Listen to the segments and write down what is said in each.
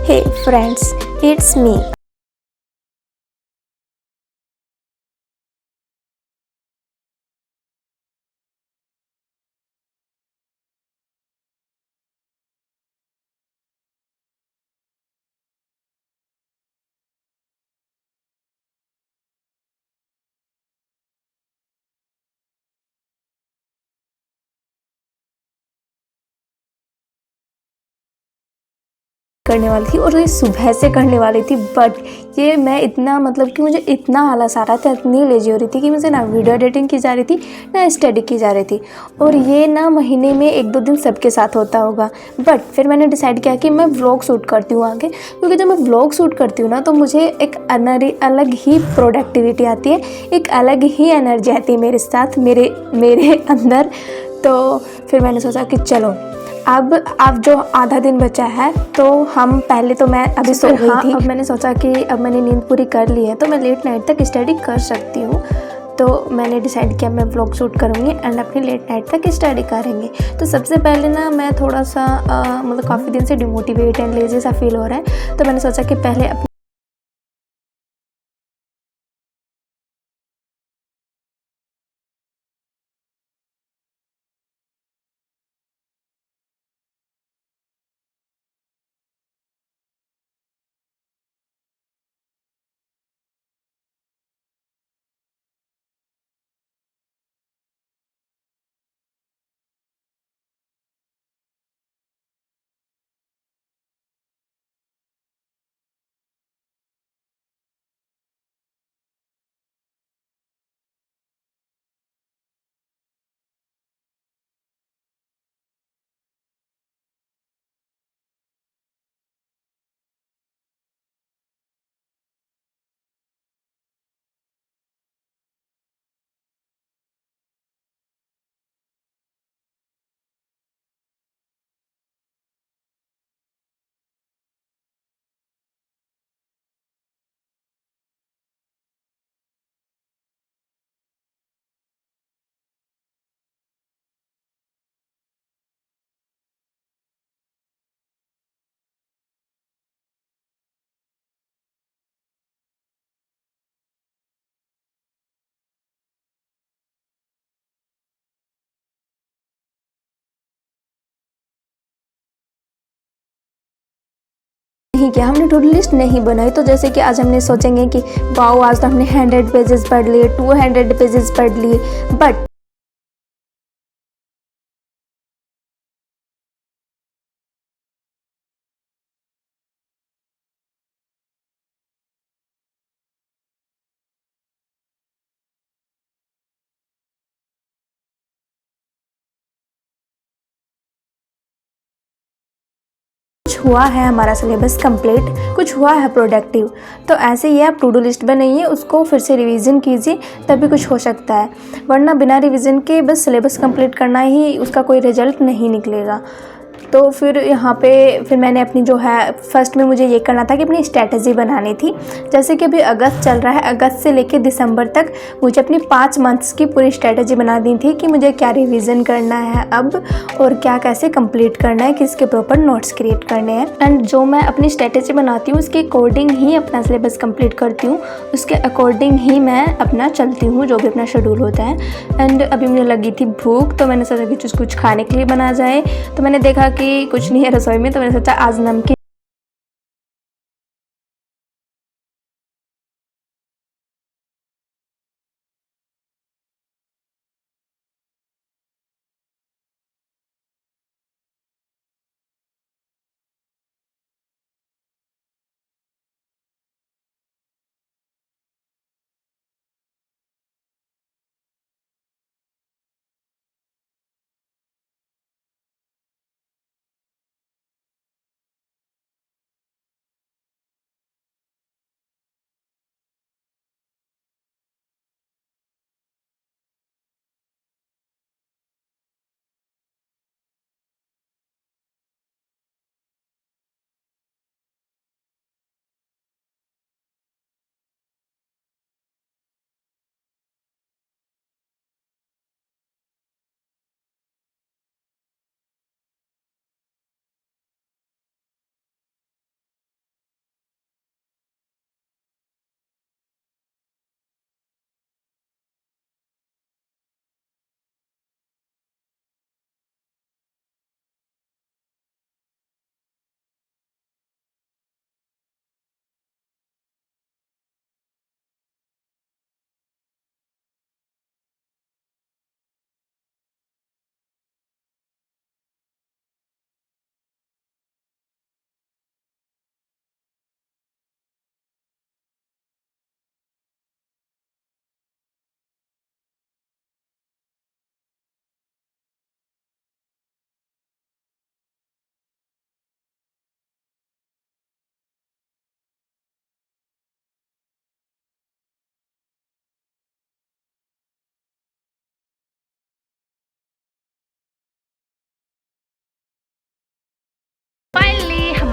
Hey friends, it's me. करने वाली थी और ये सुबह से करने वाली थी, बट ये मैं इतना मतलब कि मुझे इतना आलस आ रहा था, इतनी लेजी हो रही थी कि मुझे ना वीडियो एडिटिंग की जा रही थी ना स्टडी की जा रही थी। और ये ना महीने में 1-2 दिन सबके साथ होता होगा, बट फिर मैंने डिसाइड किया कि मैं व्लॉग शूट करती हूँ आगे, क्योंकि जब मैं व्लॉग शूट करती हूँ ना तो मुझे एक अलग ही प्रोडक्टिविटी आती है, एक अलग ही एनर्जी आती है मेरे साथ, मेरे अंदर। तो फिर मैंने सोचा कि चलो अब जो आधा दिन बचा है तो हम पहले तो मैं अभी सो गई थी। अब मैंने सोचा कि अब मैंने नींद पूरी कर ली है तो मैं लेट नाइट तक स्टडी कर सकती हूँ। तो मैंने डिसाइड किया मैं व्लॉग शूट करूँगी एंड अपनी लेट नाइट तक स्टडी करेंगे। तो सबसे पहले ना मैं थोड़ा सा मतलब काफ़ी दिन से डिमोटिवेट एंड लेजी सा फील हो रहा है, तो मैंने सोचा कि पहले नहीं किया, हमने टू डू लिस्ट नहीं बनाई। तो जैसे कि आज हमने सोचेंगे कि वाओ आज तो हमने 100 पेजेस पढ़ लिए, 200 पेजेस पढ़ लिए, बट कुछ हुआ है हमारा सिलेबस कंप्लीट, कुछ हुआ है प्रोडक्टिव। तो ऐसे ही आप टू डू लिस्ट बनाइए, उसको फिर से रिवीजन कीजिए, तभी कुछ हो सकता है, वरना बिना रिवीजन के बस सिलेबस कंप्लीट करना ही उसका कोई रिजल्ट नहीं निकलेगा। तो फिर यहाँ पे फिर मैंने अपनी जो है फर्स्ट में मुझे ये करना था कि अपनी स्ट्रैटेजी बनानी थी। जैसे कि अभी अगस्त चल रहा है, अगस्त से लेकर दिसंबर तक मुझे अपनी 5 मंथ्स की पूरी स्ट्रैटेजी बनानी थी कि मुझे क्या रिवीजन करना है अब और क्या कैसे कंप्लीट करना है, किसके प्रॉपर नोट्स क्रिएट करने हैं। एंड जो मैं अपनी स्ट्रैटेजी बनाती हूँ उसके अकॉर्डिंग ही अपना सिलेबस कंप्लीट करती हूँ, उसके अकॉर्डिंग ही मैं अपना चलती हूँ जो भी अपना शेड्यूल होता है। एंड अभी मुझे लगी थी भूख, तो मैंने सोचा कि कुछ खाने के लिए बना जाए। तो मैंने देखा कि कुछ नहीं है रसोई में, तो मैंने सोचा आज नमकीन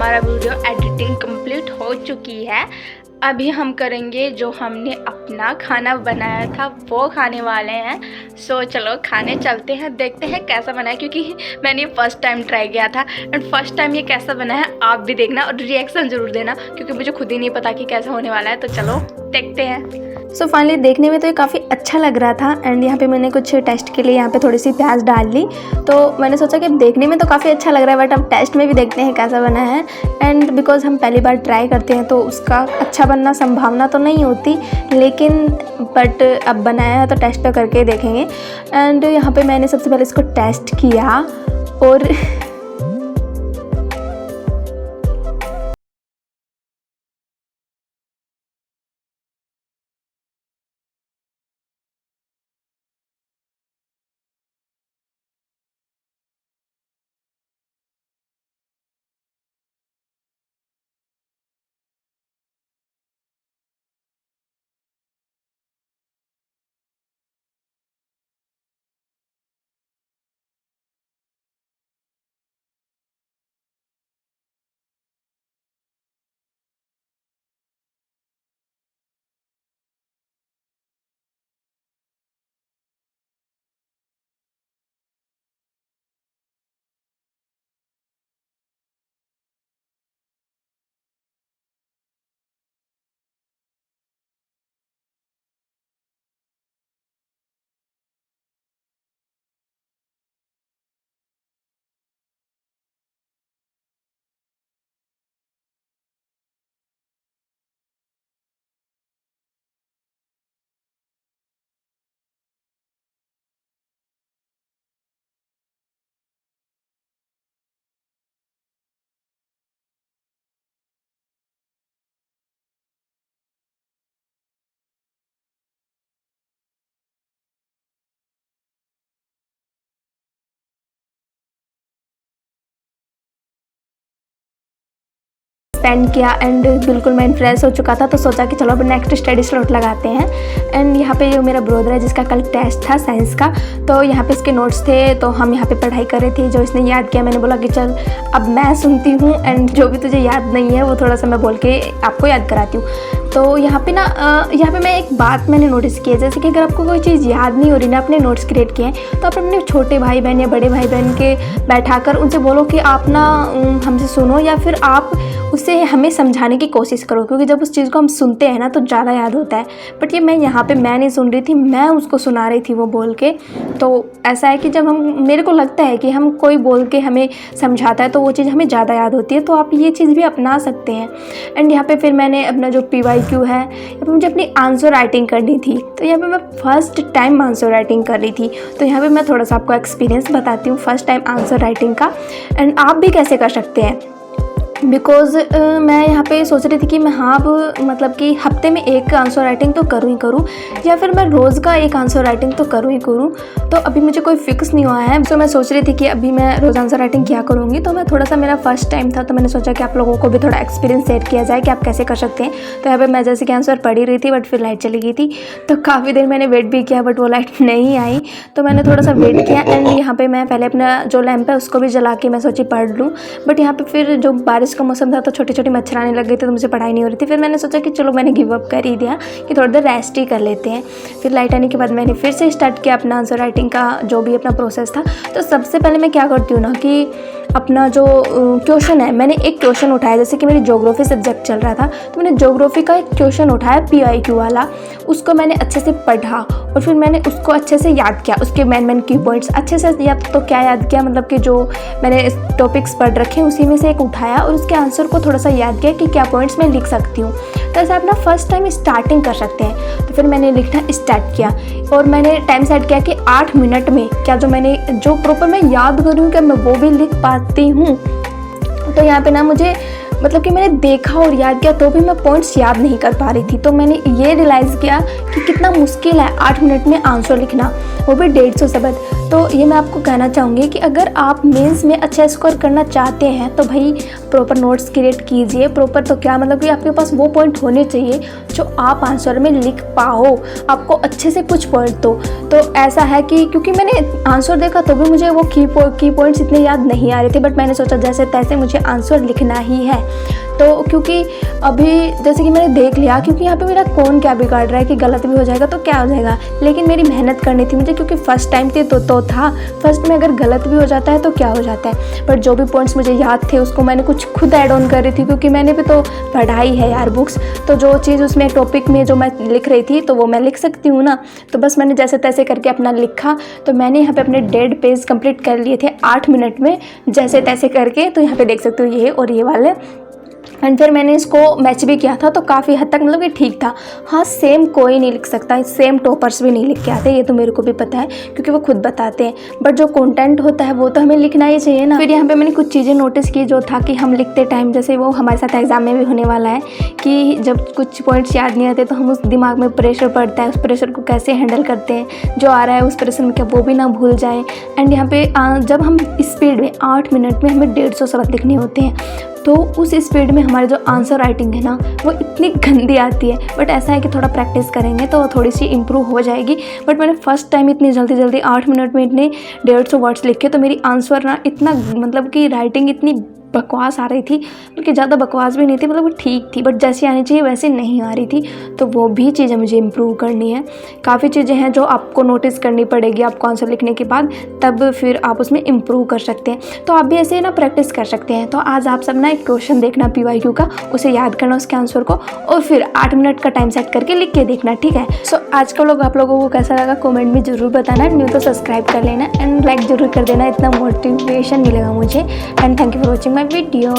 हमारा वीडियो एडिटिंग कंप्लीट हो चुकी है। अभी हम करेंगे जो हमने अपना खाना बनाया था वो खाने वाले हैं। सो चलो खाने चलते हैं, देखते हैं कैसा बना है, क्योंकि मैंने फर्स्ट टाइम ट्राई किया था एंड फर्स्ट टाइम ये कैसा बना है आप भी देखना और रिएक्शन ज़रूर देना, क्योंकि मुझे खुद ही नहीं पता कि कैसा होने वाला है। तो चलो देखते हैं। सो फाइनली देखने में तो ये काफ़ी अच्छा लग रहा था एंड यहाँ पे मैंने कुछ टेस्ट के लिए यहाँ पे थोड़ी सी प्याज डाल ली। तो मैंने सोचा कि देखने में तो काफ़ी अच्छा लग रहा है, बट अब टेस्ट में भी देखते हैं कैसा बना है। एंड बिकॉज हम पहली बार ट्राई करते हैं तो उसका अच्छा बनना संभावना तो नहीं होती, लेकिन बट अब बनाया है तो टेस्ट तो करके देखेंगे। एंड यहाँ पे मैंने सबसे पहले इसको टेस्ट किया और स्पेंड किया एंड बिल्कुल मैं फ्रेश हो चुका था। तो सोचा कि चलो अब नेक्स्ट स्टडी स्लॉट लगाते हैं। एंड यहाँ पे जो मेरा ब्रदर है जिसका कल टेस्ट था साइंस का, तो यहाँ पे इसके नोट्स थे, तो हम यहाँ पे पढ़ाई कर रहे थे। जो इसने याद किया मैंने बोला कि चल अब मैं सुनती हूँ एंड जो भी तुझे याद नहीं है वो थोड़ा सा मैं बोल के आपको याद कराती हूँ। तो यहाँ पे ना यहाँ पे मैं एक बात मैंने नोटिस की है, जैसे कि अगर आपको कोई चीज़ याद नहीं हो रही ना, अपने नोट्स क्रिएट किए हैं, तो आप अपने छोटे भाई बहन या बड़े भाई बहन के बैठाकर उनसे बोलो कि आप ना हमसे सुनो, या फिर आप उससे हमें समझाने की कोशिश करो, क्योंकि जब उस चीज़ को हम सुनते हैं ना तो ज़्यादा याद होता है। बट ये मैं यहाँ पे मैं नहीं सुन रही थी, मैं उसको सुना रही थी वो बोल के। तो ऐसा है कि जब हम, मेरे को लगता है कि हम कोई बोल के हमें समझाता है तो वो चीज़ हमें ज़्यादा याद होती है। तो आप ये चीज़ भी अपना सकते हैं। एंड यहाँ पे फिर मैंने अपना जो PYQ है, यहाँ पे मुझे अपनी आंसर राइटिंग करनी थी, तो यहाँ पे मैं फ़र्स्ट टाइम आंसर राइटिंग कर रही थी। तो यहाँ पे मैं थोड़ा सा आपको एक्सपीरियंस बताती हूँ फर्स्ट टाइम आंसर राइटिंग का, एंड आप भी कैसे कर सकते हैं। बिकॉज़ मैं यहाँ पे सोच रही थी कि मैं अब मतलब कि हफ्ते में एक आंसर राइटिंग तो करूँ ही करूँ, या फिर मैं रोज़ का एक आंसर राइटिंग तो करूँ ही करूँ। तो अभी मुझे कोई फिक्स नहीं हुआ है। तो मैं सोच रही थी कि अभी मैं रोज़ आंसर राइटिंग क्या करूँगी। तो मैं थोड़ा सा, मेरा फर्स्ट टाइम था तो मैंने सोचा कि आप लोगों को भी थोड़ा एक्सपीरियंस शेयर किया जाए कि आप कैसे कर सकते हैं। तो यहाँ पर मैं जैसे कि आंसर पढ़ ही रही थी, बट फिर लाइट चली गई थी। तो काफ़ी देर मैंने वेट भी किया, बट वो लाइट नहीं आई। तो मैंने थोड़ा सा वेट किया एंड यहाँ पर मैं पहले अपना जो लैंप है उसको भी जला के मैं सोची पढ़ लूँ। बट यहाँ पर फिर जो बारिश का मौसम था तो छोटी छोटी मच्छर आने लग गई थी, तो मुझे पढ़ाई नहीं हो रही थी। फिर मैंने सोचा कि चलो मैंने गिव अप कर ही दिया कि थोड़ी देर रेस्ट ही कर लेते हैं। फिर लाइट आने के बाद मैंने फिर से स्टार्ट किया अपना आंसर राइटिंग का जो भी अपना प्रोसेस था। तो सबसे पहले मैं क्या करती हूँ ना कि अपना जो क्वेश्चन है, मैंने एक क्वेश्चन उठाया, जैसे कि मेरी ज्योग्राफी सब्जेक्ट चल रहा था तो मैंने ज्योग्राफी का एक क्वेश्चन उठाया PYQ वाला, उसको मैंने अच्छे से पढ़ा और फिर मैंने उसको अच्छे से याद किया, उसके मेन की पॉइंट्स अच्छे से याद। तो क्या याद किया, मतलब कि जो मैंने टॉपिक्स पढ़ रखे हैं उसी में से एक उठाया और उसके आंसर को थोड़ा सा याद किया कि क्या पॉइंट्स मैं लिख सकती हूँ। तो ऐसे आप ना फर्स्ट टाइम स्टार्टिंग कर सकते हैं। तो फिर मैंने लिखना स्टार्ट किया और मैंने टाइम सेट किया कि 8 मिनट में क्या जो प्रॉपर मैं याद करूँ क्या मैं वो भी लिख पाती हूँ। तो यहाँ पे ना मुझे मतलब कि मैंने देखा और याद किया तो भी मैं पॉइंट्स याद नहीं कर पा रही थी। तो मैंने ये रियलाइज़ किया कि कितना मुश्किल है 8 मिनट में आंसर लिखना, वो भी 150 शब्द। तो ये मैं आपको कहना चाहूँगी कि अगर आप मेंस में अच्छा स्कोर करना चाहते हैं तो भाई प्रॉपर नोट्स क्रिएट कीजिए। प्रॉपर तो क्या मतलब कि आपके पास वो पॉइंट होने चाहिए जो आप आंसर में लिख पाओ, आपको अच्छे से कुछ पॉइंट तो ऐसा है कि क्योंकि मैंने आंसर देखा तो भी मुझे वो की पॉइंट्स इतने याद नहीं आ रहे थे, बट मैंने सोचा जैसे तैसे मुझे आंसर लिखना ही है। तो क्योंकि अभी जैसे कि मैंने देख लिया, क्योंकि यहाँ पे मेरा कौन क्या बिगाड़ रहा है कि गलत भी हो जाएगा तो क्या हो जाएगा, लेकिन मेरी मेहनत करनी थी मुझे, क्योंकि फर्स्ट टाइम थी तो था। फर्स्ट में अगर गलत भी हो जाता है तो क्या हो जाता है, बट जो भी पॉइंट्स मुझे याद थे उसको मैंने कुछ खुद ऐड ऑन कर रही थी, क्योंकि मैंने भी तो पढ़ाई है यार बुक्स, तो जो चीज़ उसमें टॉपिक में जो मैं लिख रही थी तो वो मैं लिख सकती हूँ ना। तो बस मैंने जैसे तैसे करके अपना लिखा। तो मैंने यहाँ पे अपने 1.5 पेज कंप्लीट कर लिए थे 8 मिनट में जैसे तैसे करके। तो यहाँ पे देख सकते हो ये और ये वाले। एंड फिर मैंने इसको मैच भी किया था तो काफ़ी हद तक मतलब कि ठीक था। हाँ, सेम कोई नहीं लिख सकता, सेम टॉपर्स भी नहीं लिख के आते, ये तो मेरे को भी पता है क्योंकि वो खुद बताते हैं, बट जो कंटेंट होता है वो तो हमें लिखना ही चाहिए ना। फिर यहाँ पे मैंने कुछ चीज़ें नोटिस की जो था कि हम लिखते टाइम, जैसे वो हमारे साथ एग्जाम में भी होने वाला है कि जब कुछ पॉइंट्स याद नहीं आते तो हम उस दिमाग में प्रेशर पड़ता है, उस प्रेशर को कैसे हैंडल करते हैं, जो आ रहा है उस प्रेशर में क्या वो भी ना भूल जाएँ। एंड यहाँ पे जब हम स्पीड में 8 मिनट में हमें 150 शब्द लिखने होते हैं, तो उस स्पीड में हमारी जो आंसर राइटिंग है ना वो इतनी गंदी आती है। बट ऐसा है कि थोड़ा प्रैक्टिस करेंगे तो थोड़ी सी इम्प्रूव हो जाएगी। बट मैंने फर्स्ट टाइम इतनी जल्दी 8 मिनट में इतने 150 वर्ड्स लिखे, तो मेरी आंसर ना इतना मतलब कि राइटिंग इतनी बकवास आ रही थी, बल्कि ज़्यादा बकवास भी नहीं थी, मतलब वो ठीक थी, बट जैसी आनी चाहिए वैसे नहीं आ रही थी। तो वो भी चीज़ें मुझे इम्प्रूव करनी है। काफ़ी चीज़ें हैं जो आपको नोटिस करनी पड़ेगी आपको आंसर लिखने के बाद, तब फिर आप उसमें इम्प्रूव कर सकते हैं। तो आप भी ऐसे ना प्रैक्टिस कर सकते हैं। तो आज आप सब ना एक क्वेश्चन देखना PYQ का, उसे याद करना उसके आंसर को, और फिर 8 मिनट का टाइम सेट करके लिख के देखना, ठीक है। सो आज का व्लॉग आप लोगों को कैसा लगा कमेंट में ज़रूर बताना। न्यू तो सब्सक्राइब कर लेना एंड लाइक ज़रूर कर देना, इतना मोटिवेशन मिलेगा मुझे। And thank you for watching my video.